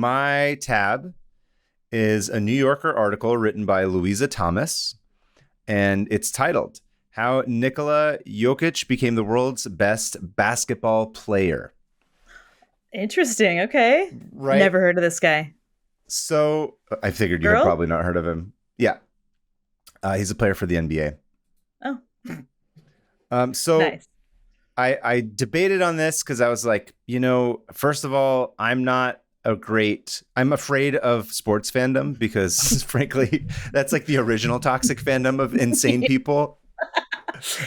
my tab is a New Yorker article written by Louisa Thomas, and it's titled "How Nikola Jokic Became the World's Best Basketball Player." Interesting. Okay. Right. Never heard of this guy. So I figured you had probably not heard of him. Yeah. He's a player for the NBA. Oh. So nice. I debated on this because I was like, first of all, I'm afraid of sports fandom because frankly, that's like the original toxic fandom of insane people.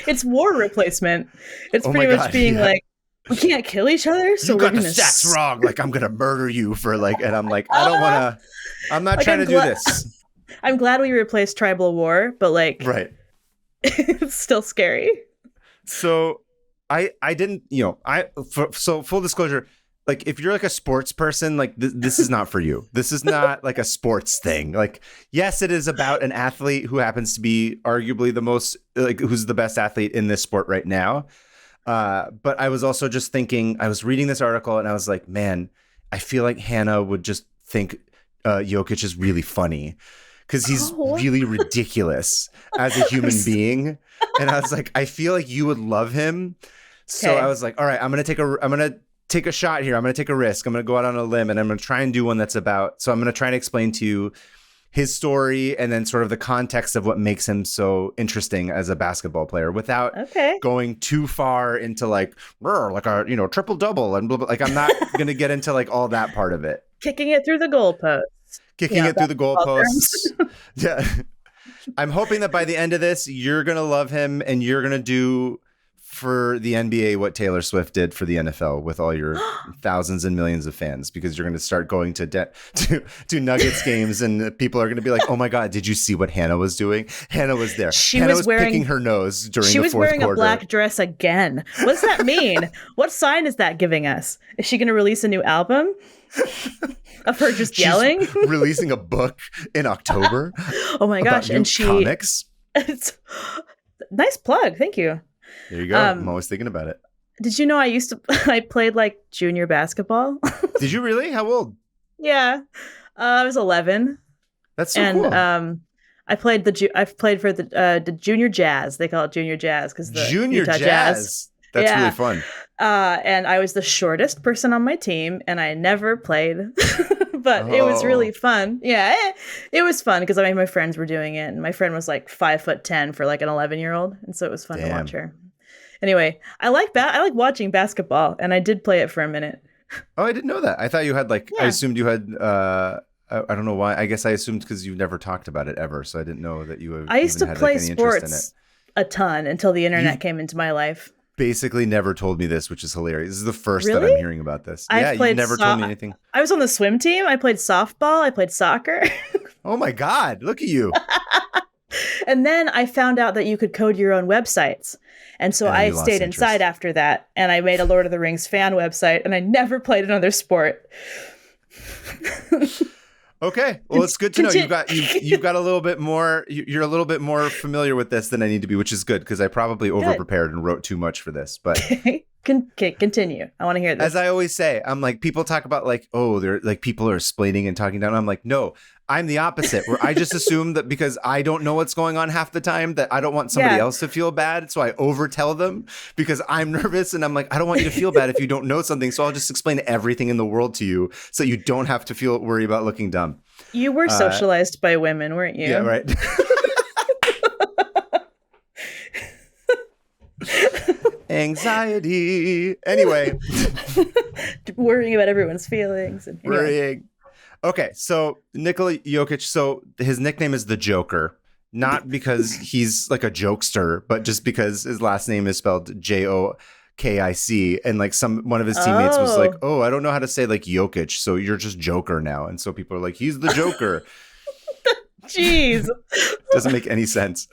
It's war replacement. It's pretty much being like, we can't kill each other, so you got the stats wrong. Like, I'm gonna murder you for like, and I'm like, I don't want to. I'm not trying to do this. I'm glad we replaced tribal war, but like, right, it's still scary. So I didn't, so full disclosure, like if you're like a sports person, like this is not for you. This is not like a sports thing. Like, yes, it is about an athlete who happens to be arguably the most, like, who's the best athlete in this sport right now. But I was also just thinking, I was reading this article and I was like, man, I feel like Hannah would just think Jokic is really funny because he's really ridiculous as a human being. And I was like, I feel like you would love him. So I was like, all right, I'm going to take a shot here. I'm going to take a risk. I'm going to go out on a limb and I'm going to try and do one that's about, so I'm going to try and explain to you his story and then sort of the context of what makes him so interesting as a basketball player without going too far into like a triple double and blah, blah. Like, I'm not going to get into like all that part of it. Kicking it through the goalposts. Yeah. I'm hoping that by the end of this, you're going to love him and you're going to do for the NBA what Taylor Swift did for the NFL with all your thousands and millions of fans, because you're going to start going to Nuggets games and people are going to be like, oh my God, did you see what Hannah was doing? Hannah was there. Hannah was picking her nose during the fourth quarter. She was wearing a black dress again. What does that mean? What sign is that giving us? Is she going to release a new album of her just yelling? She's releasing a book in October. Oh my gosh. And comics. Nice plug. Thank you. There you go. I'm always thinking about it. Did you know I played like junior basketball? Did you really? How old? Yeah. I was 11. That's so cool. I played for the junior jazz. They call it junior jazz because the junior Utah Jazz. That's really fun. And I was the shortest person on my team and I never played, but it was really fun. Yeah, it was fun because my friends were doing it and my friend was like 5'10" for like an 11-year-old. And so it was fun to watch her. Anyway, I like watching basketball and I did play it for a minute. Oh, I didn't know that. I thought you had I assumed you had, I don't know why. I guess I assumed because you never talked about it ever. So I didn't know that you I used to play sports a ton until the internet came into my life. Basically never told me this, which is hilarious. This is the first that I'm hearing about this. You never told me anything. I was on the swim team. I played softball. I played soccer. Oh my God, look at you. And then I found out that you could code your own websites. And so I stayed inside after that. And I made a Lord of the Rings fan website and I never played another sport. Okay, well, it's good to know you've got a little bit more. You're a little bit more familiar with this than I need to be, which is good because I probably over prepared and wrote too much for this. But continue. I want to hear this. As I always say, I'm like, people talk about like, oh, they're like people are explaining and talking down. I'm like, no, I'm the opposite. Where I just assume that because I don't know what's going on half the time, that I don't want somebody else to feel bad, so I overtell them because I'm nervous and I'm like, I don't want you to feel bad if you don't know something, so I'll just explain everything in the world to you so you don't have to worry about looking dumb. You were socialized by women, weren't you? Yeah, right. Anxiety. Anyway. Worrying about everyone's feelings. Worrying. Okay, so Nikola Jokic, so his nickname is the Joker, not because he's like a jokester, but just because his last name is spelled Jokic, and like one of his teammates was like, oh, I don't know how to say like Jokic, so you're just Joker now. And so people are like, he's the Joker. Jeez. Doesn't make any sense.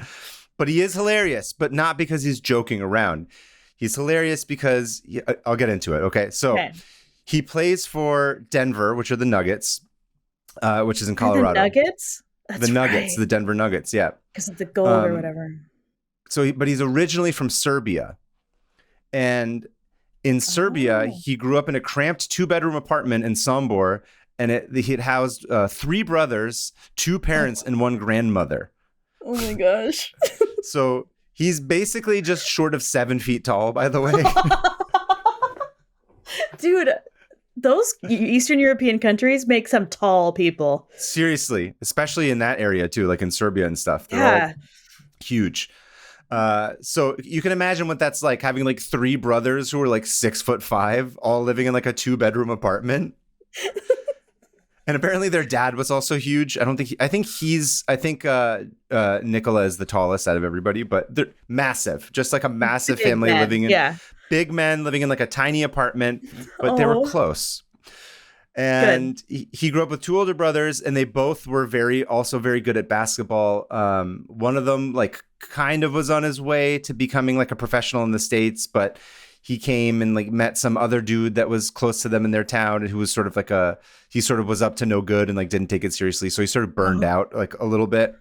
But he is hilarious, but not because he's joking around. He's hilarious because I'll get into it. Okay, so he plays for Denver, which are the Nuggets. Which is in Colorado. The Nuggets? That's the Nuggets, the Denver Nuggets, yeah. Because of the gold or whatever. So, but he's originally from Serbia. And in Serbia, he grew up in a cramped 2-bedroom apartment in Sombor and it had housed 3 brothers, 2 parents, and 1 grandmother. Oh my gosh. So he's basically just short of 7 feet tall, by the way. Dude, those Eastern European countries make some tall people. Seriously, especially in that area too, like in Serbia and stuff. They're all huge. So you can imagine what that's like, having like 3 brothers who are like 6'5", all living in like a 2-bedroom apartment. And apparently their dad was also huge. I think Nikola is the tallest out of everybody, but they're massive, just like a massive Big family men. living in big men living in like a tiny apartment, but they were close. And he grew up with 2 older brothers, and they both were also very good at basketball. One of them like kind of was on his way to becoming like a professional in the States, but he came and like met some other dude that was close to them in their town, and who was sort of like he sort of was up to no good and like didn't take it seriously. So he sort of burned out like a little bit.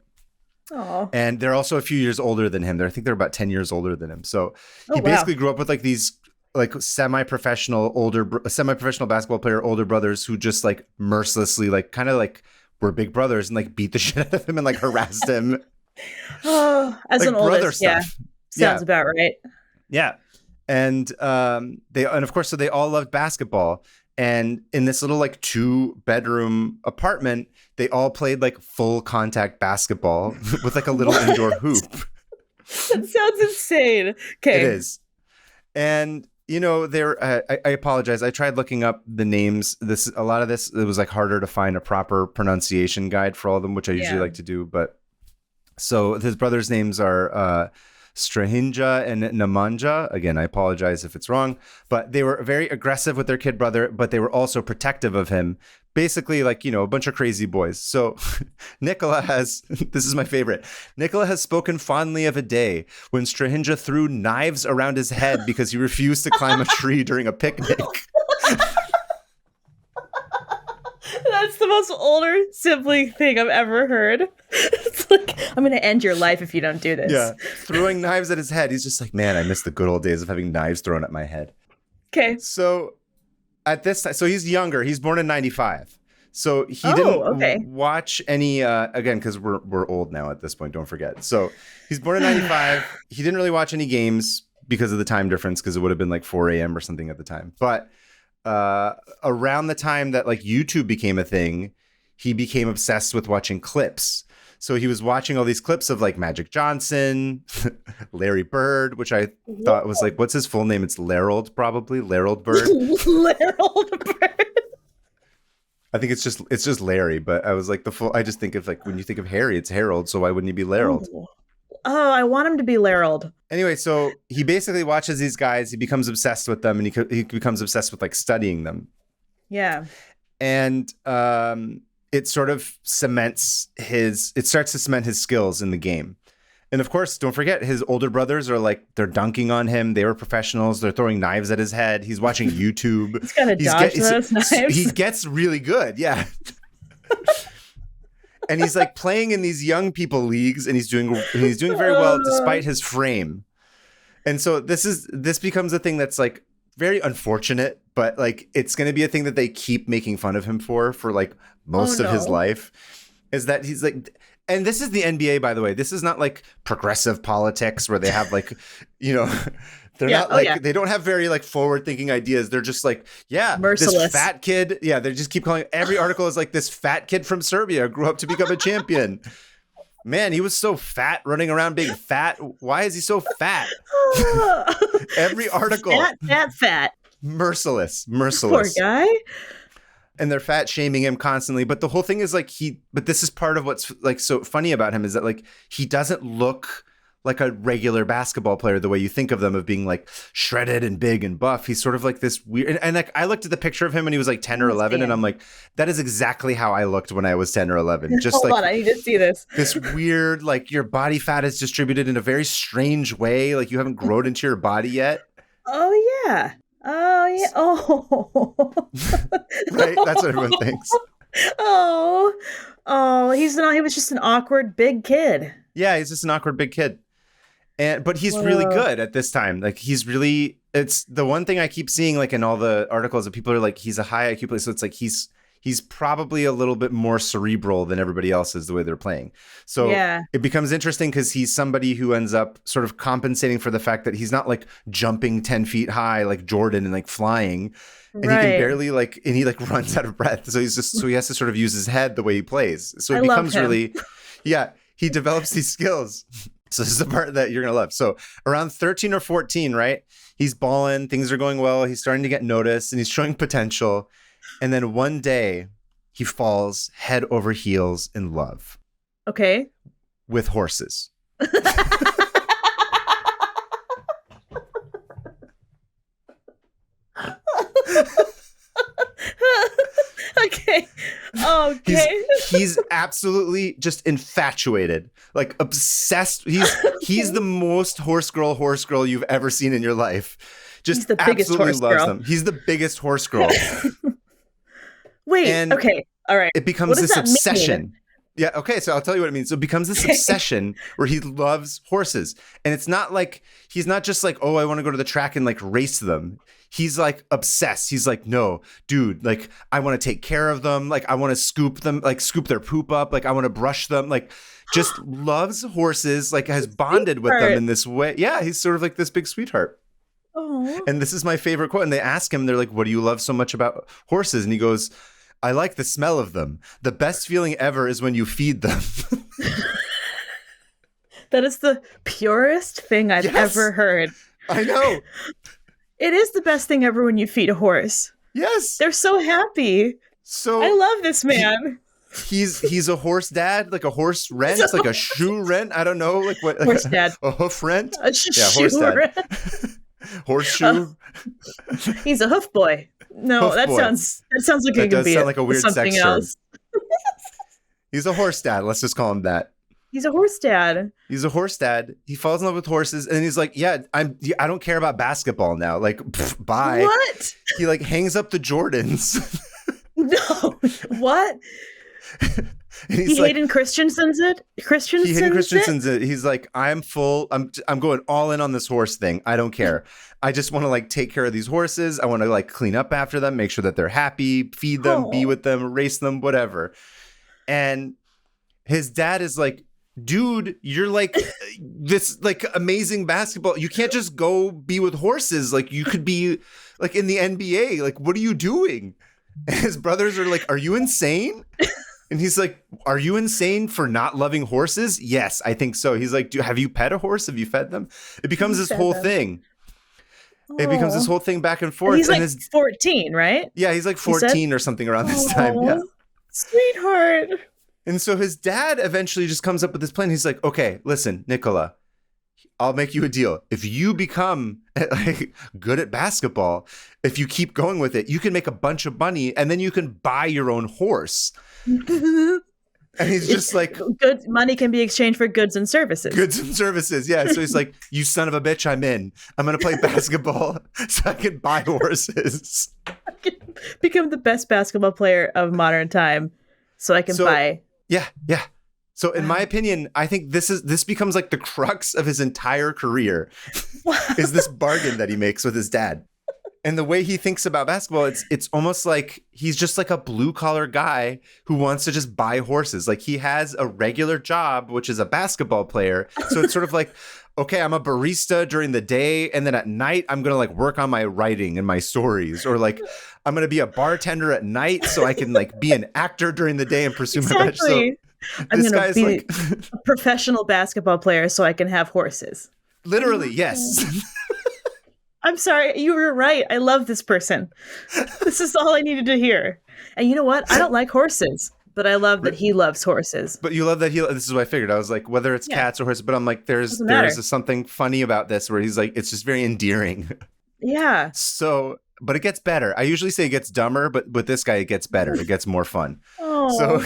And they're also a few years older than him. I think they're about 10 years older than him. So he basically grew up with like these like semi-professional basketball player older brothers who just like mercilessly like kind of like were big brothers and like beat the shit out of him and like harassed him. As like an oldest, sounds about right. Yeah. And of course, so they all loved basketball. And in this little like 2-bedroom apartment, they all played like full contact basketball with like a little indoor hoop. That sounds insane. Okay. It is. And you know, I apologize. I tried looking up the names. A lot of this, it was like harder to find a proper pronunciation guide for all of them, which I usually like to do. But so his brothers' names are Strahinja and Nemanja. Again, I apologize if it's wrong, but they were very aggressive with their kid brother, but they were also protective of him. Basically, like, you know, a bunch of crazy boys. So Nikola this is my favorite. Nikola has spoken fondly of a day when Strahinja threw knives around his head because he refused to climb a tree during a picnic. That's the most older sibling thing I've ever heard. It's like, I'm going to end your life if you don't do this. Yeah, throwing knives at his head. He's just like, man, I miss the good old days of having knives thrown at my head. Okay. So at this time, so he's younger. He's born in 95. So he didn't watch any, again, because we're old now at this point, don't forget. So he's born in 95. He didn't really watch any games because of the time difference, because it would have been like 4 a.m. or something at the time. But around the time that like YouTube became a thing, he became obsessed with watching clips. So he was watching all these clips of like Magic Johnson, Larry Bird, which I thought was like, what's his full name? It's Larold, probably Larold Bird. Larold Bird. I think it's just Larry, but I was like I just think of like, when you think of Harry, it's Harold. So why wouldn't he be Larold? Oh, I want him to be Larold. Anyway, so he basically watches these guys. He becomes obsessed with them, and he becomes obsessed with like studying them. Yeah. And it sort of starts to cement his skills in the game. And of course, don't forget, his older brothers are like, they're dunking on him. They were professionals. They're throwing knives at his head. He's watching YouTube. He's got to dodge those knives. He gets really good. Yeah. And he's like playing in these young people leagues, and he's doing very well despite his frame. And so this becomes a thing that's like very unfortunate, but like it's going to be a thing that they keep making fun of him for like most of his life, is that he's like, and this is the NBA, by the way. This is not like progressive politics where they have like, you know, they're not like, they don't have very like forward thinking ideas. They're just like, merciless. This fat kid. Yeah. They just keep calling, every article is like, this fat kid from Serbia grew up to become a champion. Man, he was so fat, running around being fat. Why is he so fat? Every article. Fat. Merciless. Poor guy. And they're fat shaming him constantly. But the whole thing is like, but this is part of what's like so funny about him, is that like, he doesn't look like a regular basketball player the way you think of them, of being like shredded and big and buff. He's sort of like this weird, and like I looked at the picture of him when he was like 10 or 11, and I'm like, that is exactly how I looked when I was 10 or 11. Just Hold on, I need to see this. This weird, like your body fat is distributed in a very strange way. Like you haven't grown into your body yet. Oh yeah. Oh. Right? That's what everyone thinks. Oh, he was just an awkward big kid. Yeah, he's just an awkward big kid. But he's really good at this time. Like it's the one thing I keep seeing like in all the articles that people are like, he's a high IQ player. So it's like he's he's probably a little bit more cerebral than everybody else is the way they're playing. So Yeah. it becomes interesting because he's somebody who ends up sort of compensating for the fact that he's not like jumping 10 feet high like Jordan and like flying. And he can Right. barely like, and he like runs out of breath. So he has to sort of use his head the way he plays. So it I love becomes him. really, yeah, he develops these skills. So this is the part that you're going to love. So around 13 or 14, right? He's balling. Things are going well. He's starting to get noticed and he's showing potential. And then one day he falls head over heels in love. Okay. With horses. Okay. Okay. He's absolutely just infatuated, like obsessed. He's the most horse girl you've ever seen in your life. Just He's the biggest absolutely horse loves girl. them. He's the biggest horse girl. Wait. And okay. All right. It becomes What does this that mean? obsession. Yeah, okay, so I'll tell you what it means. So it becomes this obsession where he loves horses. And it's not like, he's not just like, oh, I want to go to the track and like race them. He's like obsessed. He's like, no, dude, like I want to take care of them. Like I want to scoop them, like scoop their poop up. Like I want to brush them. Like just loves horses, like has bonded with them in this way. Yeah, he's sort of like this big sweetheart. Oh. And this is my favorite quote. And they ask him, they're like, what do you love so much about horses? And he goes, I like the smell of them. The best feeling ever is when you feed them. That is the purest thing I've ever heard. I know. It is the best thing ever when you feed a horse. Yes. They're so happy. So I love this man. He's a horse dad, like a horse rent, like a shoe rent. I don't know, like what? Horse dad. A hoof rent? A horse dad. rent. Horseshoe. He's a hoof boy. No, Hoof that boy. sounds like That it could does be sound like a weird something sex else. term. He's a horse dad. Let's just call him that. He's a horse dad. He's a horse dad. He falls in love with horses, and he's like, "Yeah, I don't care about basketball now. Like, bye." What? He like hangs up the Jordans. No. What? He Hayden Christensen's it? Christensen's it. He's like, I'm going all in on this horse thing. I don't care. I just want to like take care of these horses. I want to like clean up after them, make sure that they're happy, feed them, be with them, race them, whatever. And his dad is like, dude, you're like this like amazing basketball. You can't just go be with horses. Like you could be like in the NBA. Like, what are you doing? And his brothers are like, are you insane? And he's like, are you insane for not loving horses? Yes, I think so. He's like, have you pet a horse? Have you fed them? It becomes this whole thing. It becomes this whole thing back and forth. And he's and like 14, right? Yeah, he's like 14 or something around this time. Yeah. Sweetheart. And so his dad eventually just comes up with this plan. He's like, okay, listen, Nikola, I'll make you a deal. If you become like, good at basketball, if you keep going with it, you can make a bunch of money and then you can buy your own horse. And he's just like, good money can be exchanged for goods and services. Goods and services. Yeah. So he's like, you son of a bitch, I'm in. I'm going to play basketball so I can buy horses. I can become the best basketball player of modern time so I can buy. Yeah. Yeah. So in my opinion, I think this becomes like the crux of his entire career is this bargain that he makes with his dad. And the way he thinks about basketball, it's almost like he's just like a blue collar guy who wants to just buy horses. Like he has a regular job, which is a basketball player. So it's sort of like, okay, I'm a barista during the day. And then at night, I'm going to like work on my writing and my stories. Or like, I'm going to be a bartender at night so I can like be an actor during the day and pursue my passion. So I'm going to be like a professional basketball player so I can have horses. Literally, yes. I'm sorry. You were right. I love this person. This is all I needed to hear. And you know what? I don't like horses, but I love that he loves horses. But you love that this is what I figured. I was like, whether it's cats or horses, but I'm like, there's something funny about this where he's like, it's just very endearing. Yeah. So, but it gets better. I usually say it gets dumber, but with this guy, it gets better. It gets more fun. Oh. So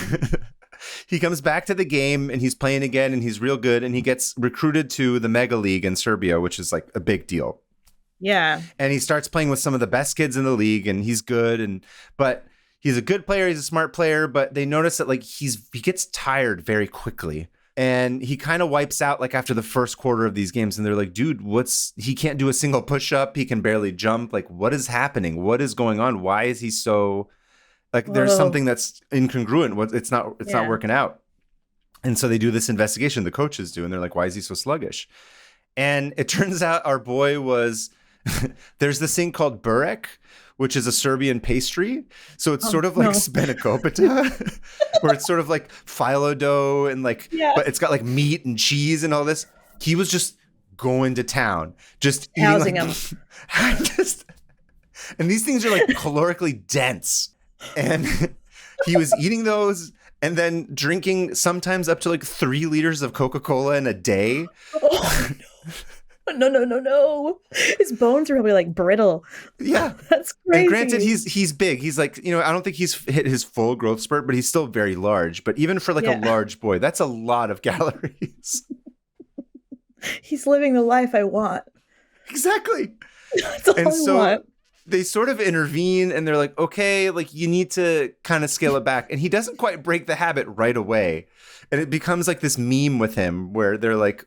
he comes back to the game and he's playing again and he's real good. And he gets recruited to the Mega League in Serbia, which is like a big deal. Yeah. And he starts playing with some of the best kids in the league and he's good. But he's a good player. He's a smart player, but they notice that like he gets tired very quickly and he kind of wipes out like after the first quarter of these games. And they're like, dude, he can't do a single push up. He can barely jump. Like, what is happening? What is going on? Why is he so Like there's something that's incongruent. It's not working out. And so they do this investigation, the coaches do, and they're like, why is he so sluggish? And it turns out our boy was, there's this thing called burek, which is a Serbian pastry. So it's sort of like spanakopita, where it's sort of like phyllo dough and like, but it's got like meat and cheese and all this. He was just going to town, just housing eating him. And these things are like calorically dense. And he was eating those and then drinking sometimes up to like 3 liters of Coca-Cola in a day. Oh, no. His bones are probably like brittle. Yeah. That's crazy. And granted, he's big. He's like, I don't think he's hit his full growth spurt, but he's still very large. But even for like a large boy, that's a lot of calories. He's living the life I want. Exactly. That's all I want. They sort of intervene and they're like, okay, like you need to kind of scale it back. And he doesn't quite break the habit right away. And it becomes like this meme with him where they're like,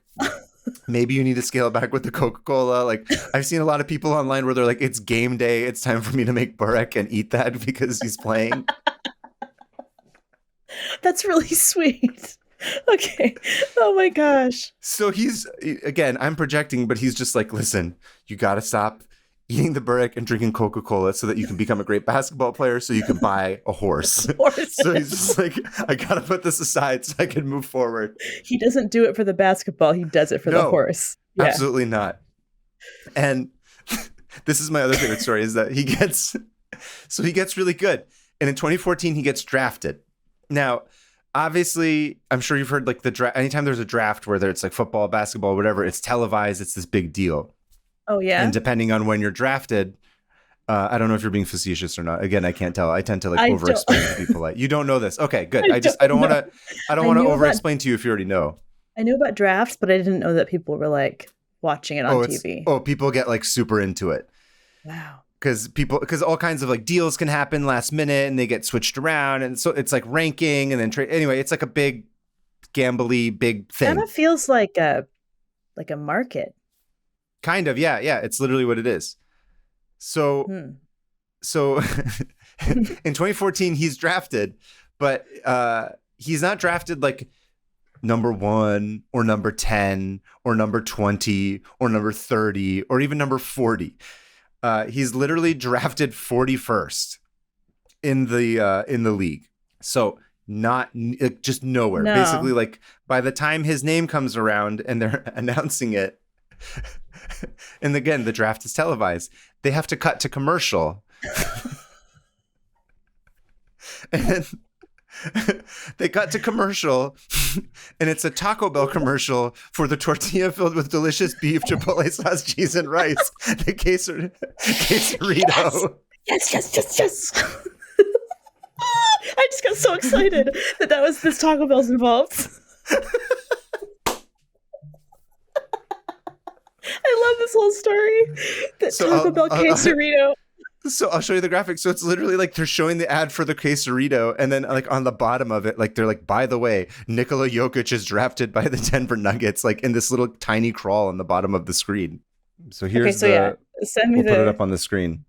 maybe you need to scale it back with the Coca-Cola. Like I've seen a lot of people online where they're like, it's game day. It's time for me to make burek and eat that because he's playing. That's really sweet. Okay. Oh my gosh. So again, I'm projecting, but he's just like, listen, you got to stop eating the burek and drinking Coca-Cola so that you can become a great basketball player so you can buy a horse. So he's just like, I got to put this aside so I can move forward. He doesn't do it for the basketball. He does it for the horse. Yeah. Absolutely not. And this is my other favorite story is that he gets really good. And in 2014, he gets drafted. Now, obviously, I'm sure you've heard like the draft. Anytime there's a draft, whether it's like football, basketball, whatever, it's televised. It's this big deal. Oh, yeah. And depending on when you're drafted, I don't know if you're being facetious or not. Again, I can't tell. I tend to like over-explain to be polite. You don't know this. Okay, good. I don't want to over-explain to you if you already know. I knew about drafts, but I didn't know that people were like watching it on TV. People get like super into it. Wow. Because all kinds of like deals can happen last minute and they get switched around. And so it's like ranking and then trade. Anyway, it's like a big gambly big thing. Kind of feels like a market. Kind of, yeah. It's literally what it is. So in 2014, he's drafted, but he's not drafted like number 1 or number 10 or number 20 or number 30 or even number 40. He's literally drafted 41st in the league. So not just nowhere. No. Basically, like by the time his name comes around and they're announcing it, and again, the draft is televised, they have to cut to commercial. And they cut to commercial, and it's a Taco Bell commercial for the tortilla filled with delicious beef, chipotle sauce, cheese, and rice. The quesarito. Yes. I just got so excited that was this Taco Bell's involved. I love this whole story. The Taco Bell quesarito. So I'll show you the graphic. So it's literally like they're showing the ad for the quesarito, and then like on the bottom of it, like they're like, by the way, Nikola Jokic is drafted by the Denver Nuggets, like in this little tiny crawl on the bottom of the screen. So here's Send me put it up on the screen.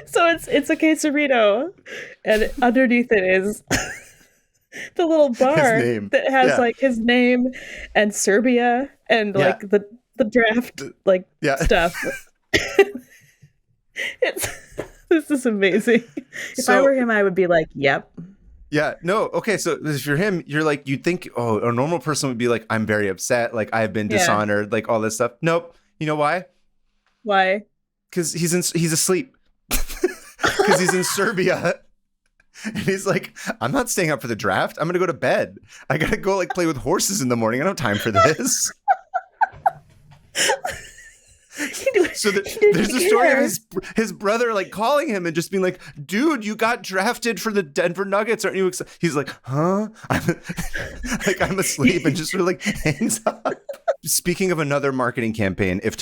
So it's a quesarito, and underneath it is the little bar that has like his name and Serbia and like the draft stuff. This is amazing. If I were him, I would be like, yep. Yeah, no, okay. So if you're him, you're like, you'd think, a normal person would be like, I'm very upset, like I've been dishonored, like all this stuff. Nope. You know why? Why? Because he's asleep. Because he's in Serbia. And he's like, I'm not staying up for the draft. I'm going to go to bed. I got to go like play with horses in the morning. I don't have time for this. So there's a story of his brother like calling him and just being like, dude, you got drafted for the Denver Nuggets. Aren't you excited? He's like, huh? I'm asleep, and just sort of like hangs up. Speaking of another marketing campaign, if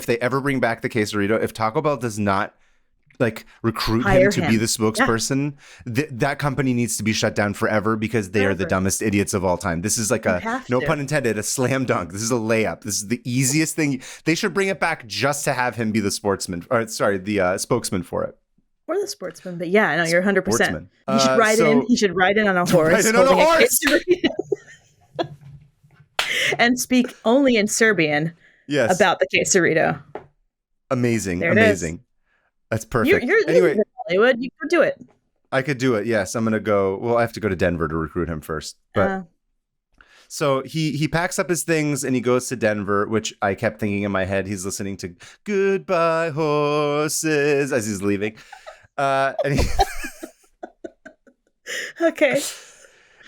they ever bring back the quesarito, if Taco Bell does not like recruit him Hire to be him. the Yeah, spokesperson, that company needs to be shut down forever because they are the forever. dumbest idiots of all time. This is like You a, have no to. pun intended, a slam dunk. This is a layup. This is the easiest thing. They should bring it back just to have him be the spokesman for it. Or the sportsman. But yeah, no, you're 100%. Sportsman. He should ride in. So He should ride in on a ride horse, in on a holding a horse. quesarito, and speak only in Serbian Yes. about the quesarito. Amazing. There it is. Amazing. That's perfect. You're Anyway, in Hollywood. You can do it. I could do it. Yes, I'm gonna go. Well, I have to go to Denver to recruit him first. But so he packs up his things and he goes to Denver, which I kept thinking in my head he's listening to "Goodbye Horses" as he's leaving. Okay.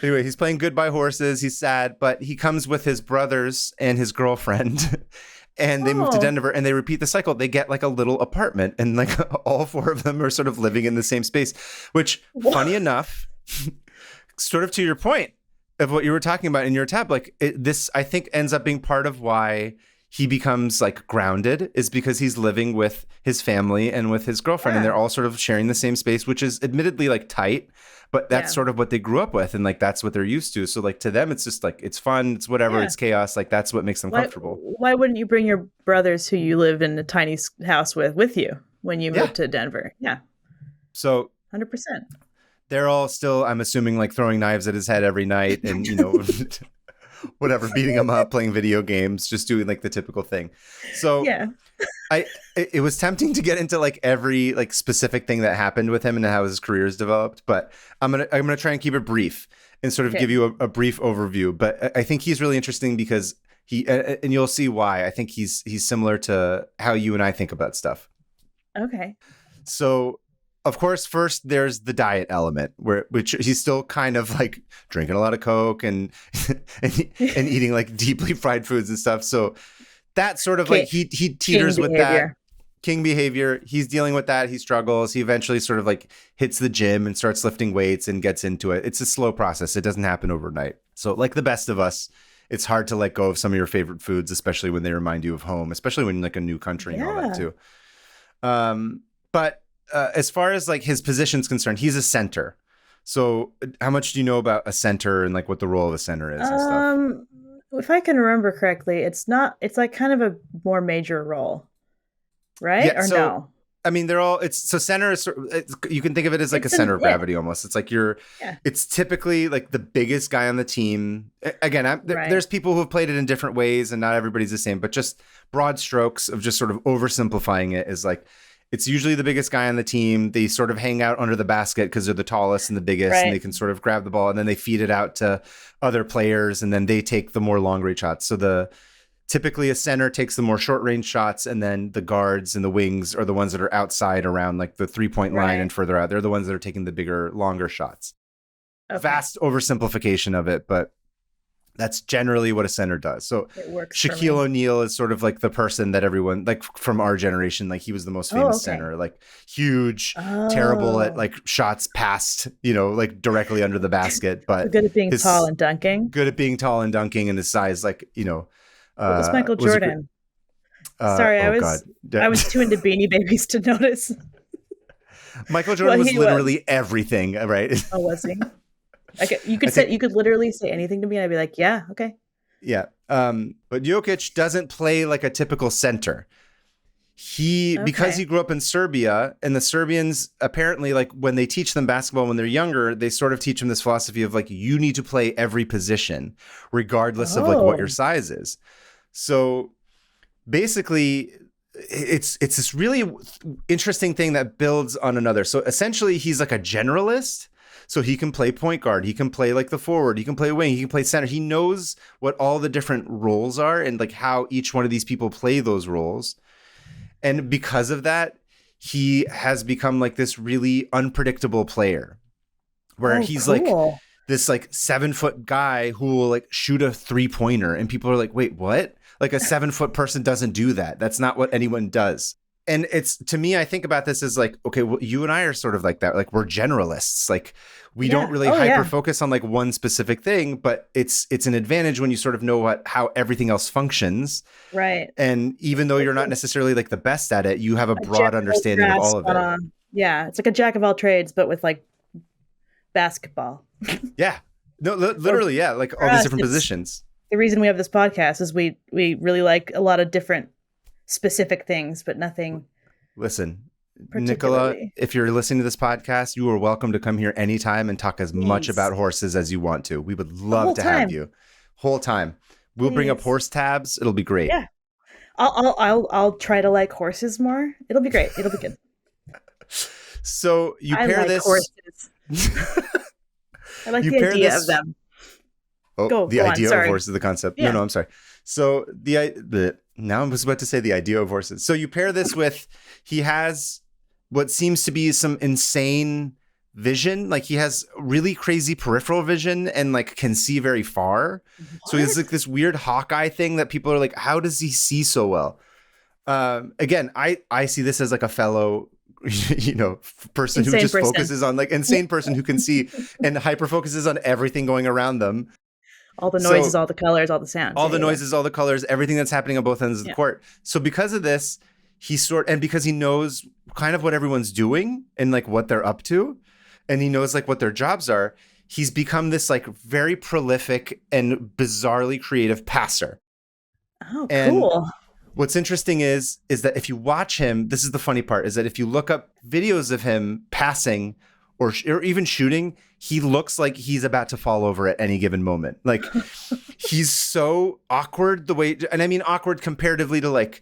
Anyway, he's playing "Goodbye Horses." He's sad, but he comes with his brothers and his girlfriend. And they move to Denver and they repeat the cycle. They get like a little apartment and like all four of them are sort of living in the same space, which funny enough, sort of to your point of what you were talking about in your tab, like this, I think ends up being part of why he becomes like grounded is because he's living with his family and with his girlfriend and they're all sort of sharing the same space, which is admittedly like tight, but that's sort of what they grew up with and like that's what they're used to. So like to them it's just like it's fun, it's whatever, it's chaos, like that's what makes them comfortable. Why wouldn't you bring your brothers who you lived in a tiny house with you when you moved to Denver? Yeah. So 100%. They're all still, I'm assuming, like throwing knives at his head every night and whatever, beating him up, playing video games, just doing like the typical thing. So yeah. It was tempting to get into like every like specific thing that happened with him and how his career has developed, but I'm gonna try and keep it brief and sort of give you a brief overview. But I think he's really interesting because he and you'll see why. I think he's similar to how you and I think about stuff. Okay. So of course, first there's the diet element, which he's still kind of like drinking a lot of Coke and eating like deeply fried foods and stuff. So that sort of like he teeters with that king behavior. He's dealing with that. He struggles. He eventually sort of like hits the gym and starts lifting weights and gets into it. It's a slow process. It doesn't happen overnight. So like the best of us, it's hard to let go of some of your favorite foods, especially when they remind you of home, especially when like a new country and all that too. But as far as like his position's concerned, he's a center. So how much do you know about a center and like what the role of a center is and stuff? If I can remember correctly, it's like kind of a more major role, right? Yeah, or so, no? I mean, they're all, center is, you can think of it as like a center of gravity almost. It's like it's typically like the biggest guy on the team. Again, there's people who have played it in different ways and not everybody's the same, but just broad strokes of just sort of oversimplifying it is like, it's usually the biggest guy on the team. They sort of hang out under the basket because they're the tallest and the biggest, and they can sort of grab the ball, and then they feed it out to other players, and then they take the more long range shots. So typically a center takes the more short range shots, and then the guards and the wings are the ones that are outside around like the 3-point line and further out. They're the ones that are taking the bigger, longer shots. Vast oversimplification of it, but that's generally what a center does. So Shaquille O'Neal is sort of like the person that everyone, like from our generation, like he was the most famous center, like huge, terrible at like shots past, like directly under the basket, but good at being tall and dunking. Good at being tall and dunking, and his size, like, what was Michael Jordan? Sorry, I was too into Beanie Babies to notice. Michael Jordan was literally everything, right? Oh, was he? Okay, you could literally say anything to me, and I'd be like, "Yeah, okay." Yeah, but Jokic doesn't play like a typical center. Because he grew up in Serbia, and the Serbians apparently, like when they teach them basketball when they're younger, they sort of teach them this philosophy of like you need to play every position, regardless of like what your size is. So basically, it's this really interesting thing that builds on another. So essentially, he's like a generalist. So he can play point guard, he can play like the forward, he can play wing, he can play center. He knows what all the different roles are and like how each one of these people play those roles. And because of that, he has become like this really unpredictable player where he's like this like 7-foot guy who will like shoot a 3-pointer. And people are like, wait, what? Like a 7-foot person doesn't do that. That's not what anyone does. And it's, to me, I think about this as like, okay, well, you and I are sort of like that. Like we're generalists. Like we don't really hyper focus on like one specific thing, but it's an advantage when you sort of know how everything else functions. Right. And even though you're not necessarily like the best at it, you have a broad understanding of all of it. Yeah, it's like a jack of all trades, but with like basketball. Yeah. No, Or literally, yeah, like for all these us, different it's positions. the reason we have this podcast is we really like a lot of different specific things, but nothing Listen, Nikola, particularly. if you're listening to this podcast, you are welcome to come here anytime and talk as much Please. about horses as you want to. We would The love whole to have time. you. Whole time. We'll bring up Please. horse tabs. It'll be great. Yeah. I'll try to like horses more. It'll be great. It'll be good. So you I pair like this. horses. I like You the pair idea of this. them. Oh, Go the go on. idea of Sorry. horses, the concept. No, Yeah. no, I'm sorry. So the now I was about to say the idea of horses. So you pair this with he has what seems to be some insane vision. Like he has really crazy peripheral vision and like can see very far. So he has like What? this weird Hawkeye thing that people are like, how does he see so well? Again, I see this as like a fellow person who Insane just person. focuses on like insane person who can see and hyper focuses on everything going around them. All the noises, So all the colors, all the sounds. all Yeah, the yeah, noises, all the colors, everything that's happening on both ends of the yeah. court. So because of this, and because he knows kind of what everyone's doing and like what they're up to, and he knows like what their jobs are, he's become this like very prolific and bizarrely creative passer. Oh, And cool. what's interesting is that if you watch him, this is the funny part, is that if you look up videos of him passing or even shooting, he looks like he's about to fall over at any given moment. Like he's so awkward the way, and I mean awkward comparatively to like,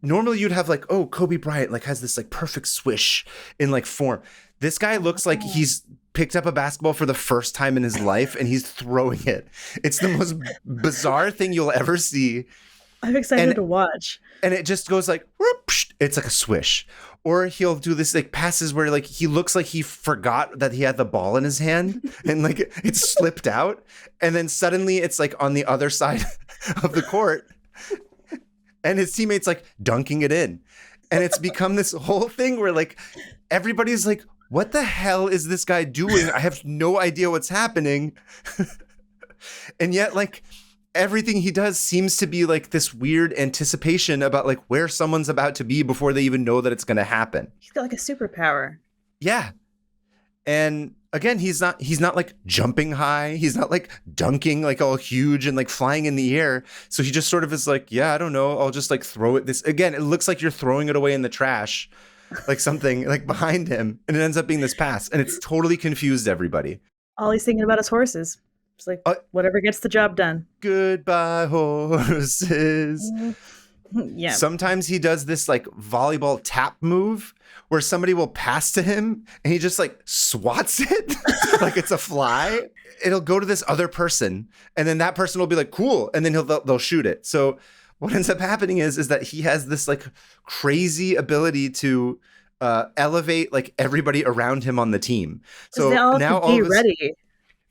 normally you'd have like, oh, Kobe Bryant like has this like perfect swish in like form. This guy looks like he's picked up a basketball for the first time in his life and he's throwing it. It's the most bizarre thing you'll ever see. I'm excited And to watch. and it just goes like whoop, it's like a swish, or he'll do this like passes where like he looks like he forgot that he had the ball in his hand and like it slipped out, and then suddenly it's like on the other side of the court and his teammates like dunking it in, and it's become this whole thing where like everybody's like, what the hell is this guy doing? I have no idea what's happening. And yet like everything he does seems to be like this weird anticipation about like where someone's about to be before they even know that it's going to happen. He's got like a superpower. Yeah. And again, he's not like jumping high. He's not like dunking like all huge and like flying in the air. So he just sort of is like, yeah, I don't know. I'll just like throw it this again. It looks like you're throwing it away in the trash, like something like behind him. And it ends up being this pass. And it's totally confused everybody. All he's thinking about is horses. It's like whatever gets the job done. Goodbye, horses. Yeah. Sometimes he does this like volleyball tap move where somebody will pass to him and he just like swats it like it's a fly. It'll go to this other person and then that person will be like, cool. And then they'll shoot it. So what ends up happening is that he has this like crazy ability to elevate like everybody around him on the team. So they all now have to be all of ready.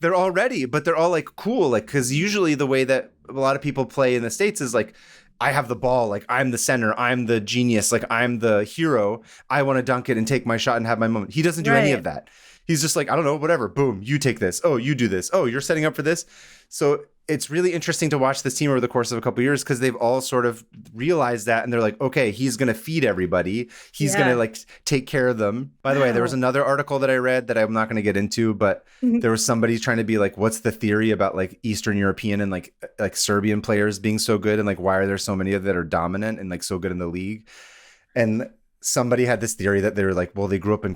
they're all ready, but they're all like cool. Like, cause usually the way that a lot of people play in the States is like, I have the ball. Like I'm the center. I'm the genius. Like I'm the hero. I want to dunk it and take my shot and have my moment. He doesn't do any of that. He's just like, I don't know, whatever. Boom. You take this. Oh, you do this. Oh, you're setting up for this. So it's really interesting to watch this team over the course of a couple of years because they've all sort of realized that. And they're like, okay, he's going to feed everybody. He's going to like take care of them. By the way, there was another article that I read that I'm not going to get into, but there was somebody trying to be like, what's the theory about like Eastern European and like Serbian players being so good? And like, why are there so many of that are dominant and like so good in the league? And somebody had this theory that they were like, well, they grew up in in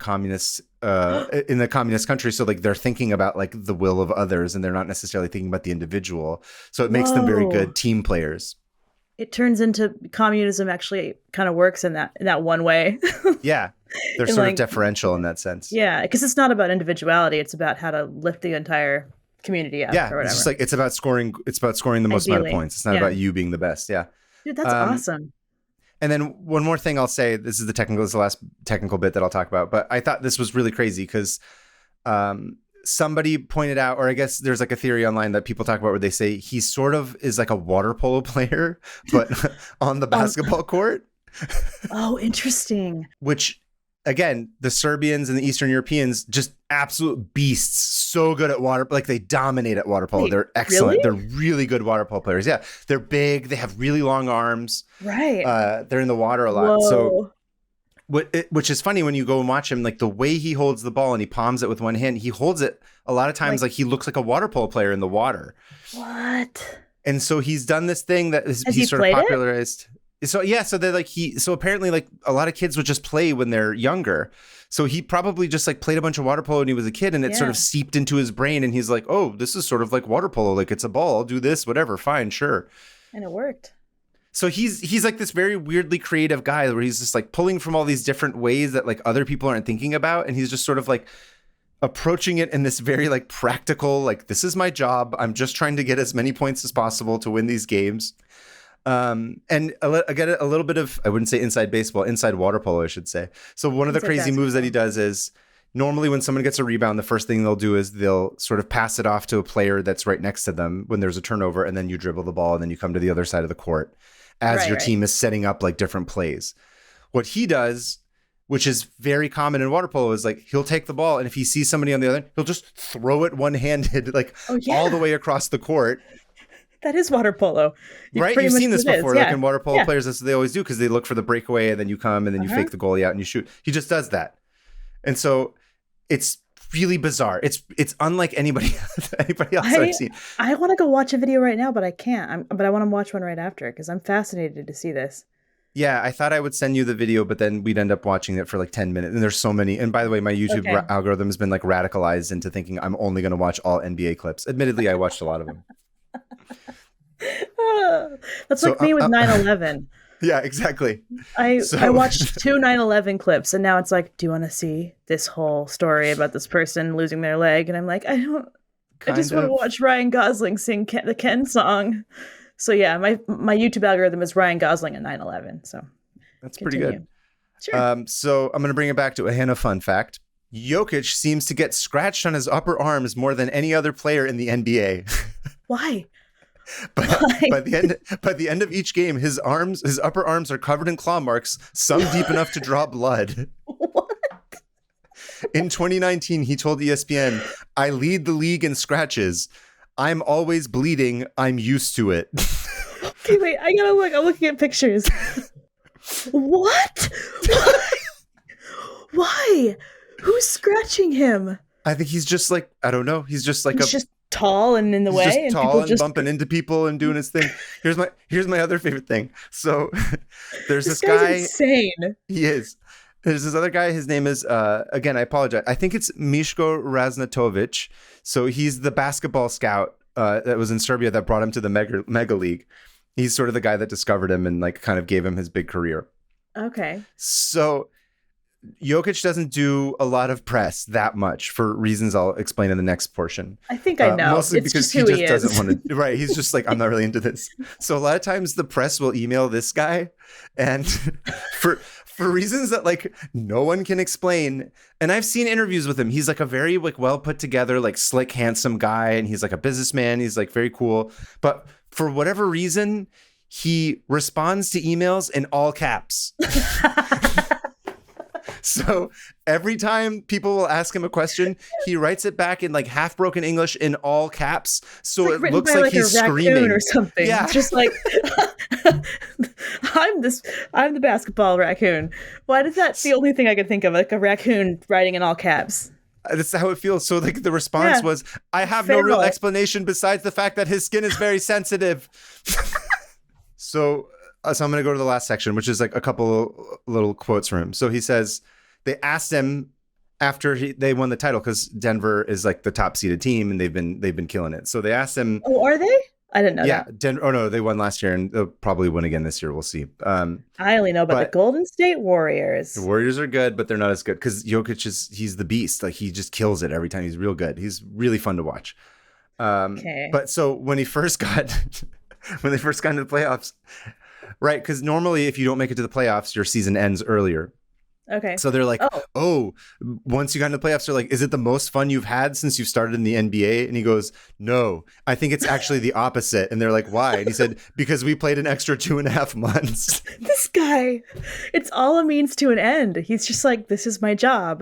the communist country. So like they're thinking about like the will of others and they're not necessarily thinking about the individual. So it makes them very good team players. It turns into communism actually kind of works in that one way. Yeah. They're sort of deferential in that sense. Yeah. Because it's not about individuality. It's about how to lift the entire community up or whatever. It's just like, it's about scoring the most amount of points. It's not about you being the best. Yeah. Dude, that's awesome. And then one more thing I'll say, this is the last technical bit that I'll talk about, but I thought this was really crazy because somebody pointed out, or I guess there's like a theory online that people talk about where they say he sort of is like a water polo player, but on the basketball court. Oh, interesting. Which, again, the Serbians and the Eastern Europeans, just absolute beasts, so good at water, like they dominate at water polo. They're excellent. Really? They're really good water polo players. Yeah, they're big. They have really long arms. Right. They're in the water a lot. Whoa. So which is funny when you go and watch him, like the way he holds the ball and he palms it with one hand, he holds it a lot of times like he looks like a water polo player in the water. What? And so he's done this thing that he's sort of popularized. So yeah, so they're like so apparently like a lot of kids would just play when they're younger. So he probably just like played a bunch of water polo when he was a kid, and it sort of seeped into his brain, and he's like, oh, this is sort of like water polo, like it's a ball, I'll do this, whatever, fine, sure. And it worked. So he's like this very weirdly creative guy where he's just like pulling from all these different ways that like other people aren't thinking about, and he's just sort of like approaching it in this very like practical, like this is my job, I'm just trying to get as many points as possible to win these games. And I get a little bit of, I wouldn't say inside baseball, inside water polo, I should say. So one of the crazy moves that he does is normally when someone gets a rebound, the first thing they'll do is they'll sort of pass it off to a player that's right next to them when there's a turnover, and then you dribble the ball and then you come to the other side of the court as your team is setting up like different plays. What he does, which is very common in water polo, is like he'll take the ball, and if he sees somebody on the other end, he'll just throw it one-handed like all the way across the court. That is water polo. Right? You've seen this before. Like in water polo players, that's what they always do, because they look for the breakaway and then you come and then you fake the goalie out and you shoot. He just does that. And so it's really bizarre. It's unlike anybody else I've seen. I want to go watch a video right now, but I can't. But I want to watch one right after because I'm fascinated to see this. Yeah, I thought I would send you the video, but then we'd end up watching it for like 10 minutes. And there's so many. And by the way, my YouTube algorithm has been like radicalized into thinking I'm only going to watch all NBA clips. Admittedly, I watched a lot of them. That's like me with 9/11. Yeah, exactly. I watched 2 9/11 clips, and now it's like, do you want to see this whole story about this person losing their leg? And I'm like, I just want to watch Ryan Gosling sing the Ken song. So yeah, my YouTube algorithm is Ryan Gosling at 9/11. So that's pretty good. Sure. So I'm going to bring it back to a Hannah fun fact. Jokic seems to get scratched on his upper arms more than any other player in the NBA. Why? By the end of each game, his upper arms are covered in claw marks, some deep enough to draw blood. What? In 2019, he told ESPN, "I lead the league in scratches. I'm always bleeding. I'm used to it." Okay, wait, I gotta look. I'm looking at pictures. What? Why? Who's scratching him? I think he's just like, I don't know. He's just like just tall and in the way, just tall and bumping into people and doing his thing. Here's my other favorite thing. So there's this guy. Insane. He is. There's this other guy. His name is again, I apologize. I think it's Miško Raznatovic. So he's the basketball scout that was in Serbia that brought him to the mega league. He's sort of the guy that discovered him and like kind of gave him his big career. Okay. So Jokic doesn't do a lot of press that much for reasons I'll explain in the next portion. I think I know. Mostly it's because he just doesn't want to. Right. He's just like, I'm not really into this. So a lot of times the press will email this guy, and for reasons that like no one can explain. And I've seen interviews with him. He's like a very like well put together, like slick, handsome guy. And he's like a businessman. He's like very cool. But for whatever reason, he responds to emails in all caps. So every time people will ask him a question, he writes it back in like half broken English in all caps. So it looks like he's screaming or something. Yeah. It's just like, I'm the basketball raccoon. Why did that's the only thing I could think of, like a raccoon writing in all caps? That's how it feels. So like the response was, I have no real explanation besides the fact that his skin is very sensitive. So I'm going to go to the last section, which is like a couple little quotes from him. So he says, they asked him after they won the title, because Denver is like the top seeded team and they've been killing it. So they asked him. Oh, are they? I didn't know that. Denver. Oh no, they won last year and they'll probably win again this year. We'll see. I only know about the Golden State Warriors. The Warriors are good, but they're not as good because Jokic he's the beast. Like he just kills it every time. He's real good. He's really fun to watch. Okay. But so when they first got into the playoffs, right? Because normally if you don't make it to the playoffs, your season ends earlier. Okay. So they're like, oh, once you got into the playoffs, they're like, is it the most fun you've had since you started in the NBA? And he goes, no, I think it's actually the opposite. And they're like, why? And he said, because we played an extra 2.5 months. This guy, it's all a means to an end. He's just like, this is my job.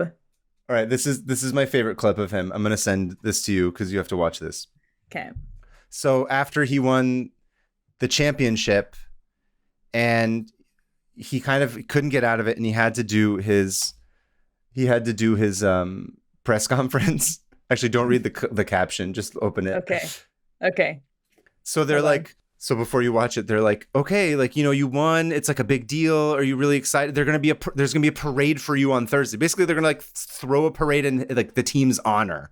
All right. This is my favorite clip of him. I'm going to send this to you because you have to watch this. Okay. So after he won the championship and he kind of couldn't get out of it, and he had to do his press conference. Actually, don't read the caption, just open it. Okay. So they're like, so before you watch it, they're like, okay, like, you won. It's like a big deal. Are you really excited? There's going to be a parade for you on Thursday. Basically, they're going to like throw a parade in like the team's honor.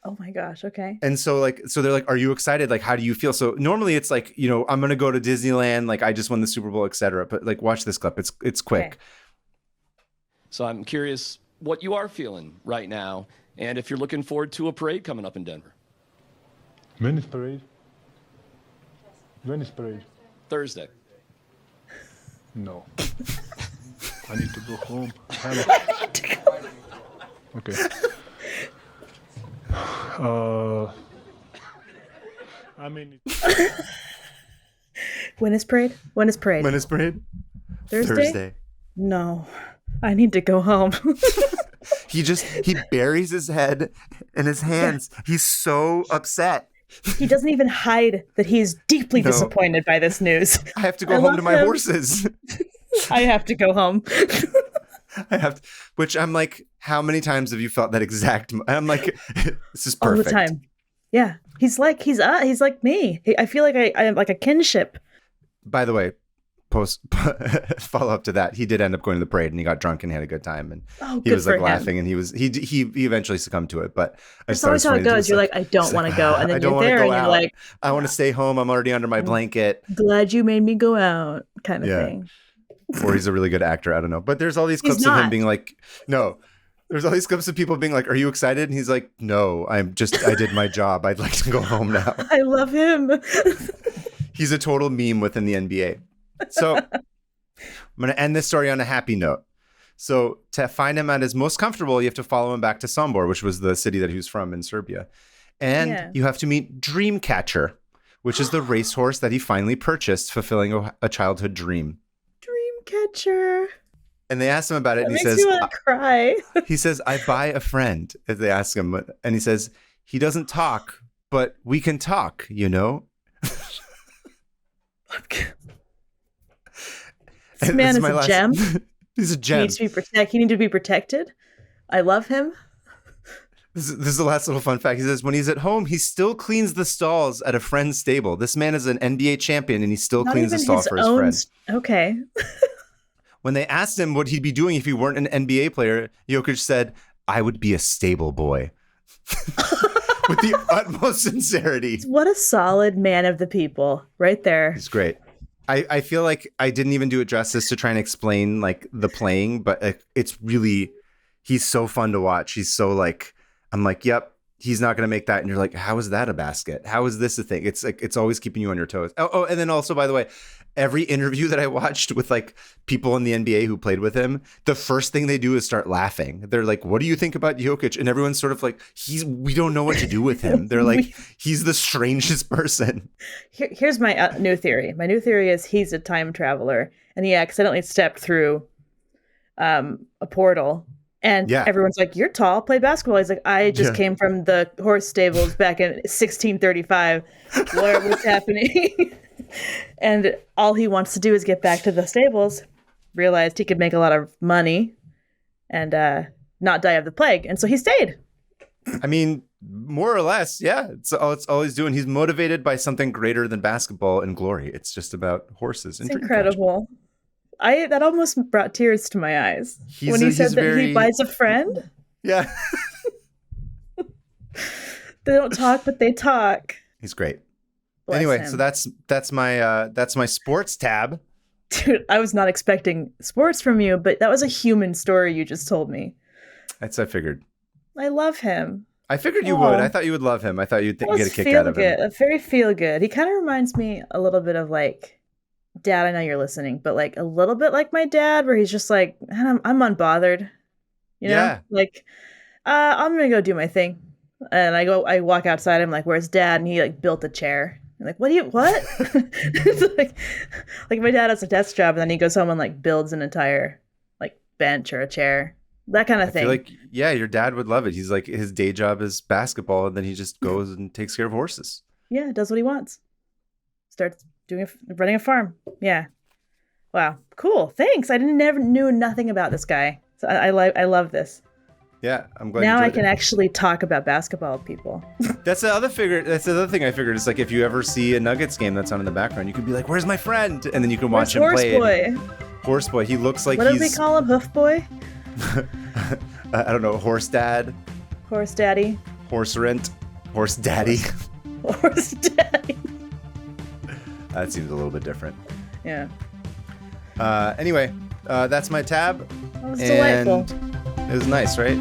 Oh my gosh. Okay. And so they're like, are you excited? Like, how do you feel? So normally it's like, I'm going to go to Disneyland. Like, I just won the Super Bowl, etc. But like, watch this clip. It's quick. Okay. So I'm curious what you are feeling right now, and if you're looking forward to a parade coming up in Denver. When is parade? When is parade? Thursday. No. I need to go home. Okay. I mean. When is parade? Thursday? No. I need to go home. He buries his head in his hands. He's so upset. He doesn't even hide that he's deeply disappointed by this news. I have to go home to my horses. I have to go home. Which I'm like, how many times have you felt that exact? I'm like, this is perfect. All the time. Yeah. He's like me. I feel like I have like a kinship. By the way, follow up to that, he did end up going to the parade, and he got drunk and had a good time, and he was like laughing, and he eventually succumbed to it. But that's always how it goes. You're like, I don't want to go, and then you're there, and you're like, I want to stay home. I'm already under my blanket. Glad you made me go out, kind of thing. Or he's a really good actor. I don't know. But there's all these clips of him being like, no. There's all these clips of people being like, are you excited? And he's like, no, I did my job. I'd like to go home now. I love him. He's a total meme within the NBA. So I'm going to end this story on a happy note. So to find him at his most comfortable, you have to follow him back to Sombor, which was the city that he was from in Serbia. And you have to meet Dreamcatcher, which is the racehorse that he finally purchased, fulfilling a childhood dream. Dreamcatcher. And they asked him about it, and he says, me want to cry. He says, I buy a friend, as they ask him. And he says, he doesn't talk, but we can talk, This man is a gem. He's a gem. He needs to be protected. He needs to be protected. I love him. This is the last little fun fact. He says, when he's at home, he still cleans the stalls at a friend's stable. This man is an NBA champion, and he still cleans the stall for his friend. Okay. When they asked him what he'd be doing if he weren't an NBA player, Jokic said, I would be a stable boy. With the utmost sincerity. What a solid man of the people right there. He's great. I feel like I didn't even do it justice to try and explain like the playing, but it's really, he's so fun to watch. He's so like, I'm like, yep, he's not going to make that. And you're like, how is that a basket? How is this a thing? It's like, it's always keeping you on your toes. Oh, and then also, by the way, every interview that I watched with like people in the NBA who played with him, the first thing they do is start laughing. They're like, what do you think about Jokic? And everyone's sort of like, we don't know what to do with him. They're like, he's the strangest person. Here's my new theory. My new theory is he's a time traveler, and he accidentally stepped through a portal. And everyone's like, you're tall, play basketball. He's like, I just came from the horse stables back in 1635. What's happening? And all he wants to do is get back to the stables, realized he could make a lot of money and not die of the plague. And so he stayed. I mean, more or less, yeah. It's all he's doing. He's motivated by something greater than basketball and glory. It's just about horses. It's incredible. That almost brought tears to my eyes when he said that he buys a friend. Yeah. They don't talk, but they talk. He's great. Bless anyway, him. so that's my sports tab. Dude, I was not expecting sports from you, but that was a human story you just told me. That's I figured. I love him. I figured you would. I thought you would love him. I thought you'd get a kick out of him. Very feel good. He kind of reminds me a little bit of like, Dad, I know you're listening, but like a little bit like my dad, where he's just like, I'm unbothered, you know, like, I'm going to go do my thing. And I walk outside. I'm like, where's Dad? And he like built a chair. I'm like, what? It's like my dad has a desk job, and then he goes home and like builds an entire like bench or a chair, that kind of thing. I feel like, yeah, your dad would love it. He's like, his day job is basketball, and then he just goes and takes care of horses. Yeah, does what he wants. Starts running a farm. Yeah. Wow, cool. Thanks. I never knew nothing about this guy. So I love this. Yeah, I'm glad. Now you I enjoyed can it. actually talk about basketball with people. That's the other thing I figured. Is like if you ever see a Nuggets game that's on in the background, you could be like, "Where's my friend?" And then you can watch Where's him play. Horse Boy? Horse Boy. He looks like What he's. do we call him? Hoof Boy? I don't know. Horse Dad. Horse Daddy? Horse Rent. Horse Daddy. Horse Daddy. That seems a little bit different. Yeah. Anyway, that's my tab. That was and delightful. It was nice, right?